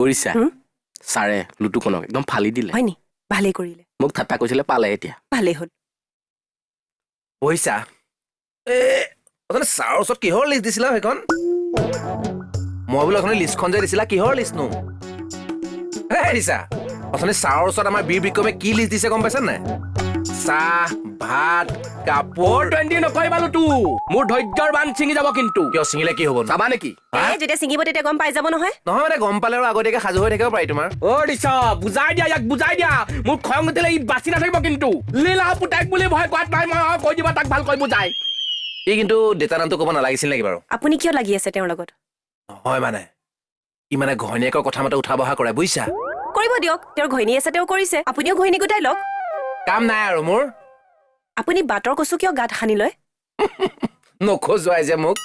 কৰিছা ছাৰে লুটুকনক একদম ফালি দিলে হয়নি ভালেই কৰিলে মোক ঠাট্টা কৰিছিলে পালে এতিয়া ভালেই হ'ল পইচা অথনি ছাৰৰ ওচৰত কিহৰ লিষ্ট দিছিলা সেইখন মই বোলো অথনি লিষ্টখন যে দিছিলা কিহৰ লিষ্টনো ৰিছা অথনি ছাৰৰ ওচৰত আমাৰ বীৰ বিক্ৰমে কি লিষ্ট দিছে গম পাইছা নাই চাহ ভাত কাপোৰ 20 নকৰিবা লুটু মোৰ ধৈৰ্যৰ বান ছিঙি যাব কিন্তু কিয় ছিঙিলে কি হ'ব চাবা নেকি যেতিয়া ছিঙিব তেতিয়া গম পাই যাব নহয় নহয় মানে গম পালে আৰু আগতীয়াকে সাজু হৈ থাকিব পাৰি তোমাৰ দিছা বুজাই দিয়া ইয়াক বুজাই দিয়া মোৰ খং উঠিলে ই বাচি নাথাকিব কিন্তু লীলা পুতেক বুলি ভয় কৰাত নাই মই কৈ দিবা তাক ভালকৈ বুজাই ই কিন্তু দেউতাৰ নামটো ক'ব নালাগিছিল নেকি বাৰু আপুনি কিয় লাগি আছে তেওঁৰ লগত নহয় মানে ই মানে ঘৈণীয়েকৰ কথা মতে উঠা বহা কৰে বুজিছা কৰিব দিয়ক তেওঁৰ ঘৈণী আছে তেওঁ কৰিছে আপুনিও ঘৈণী গোটাই লওক কাম নাই আৰু মোৰ আপুনি বাটৰ কচু কিয় গাত সানি লয় নখজুৱাই যে মোক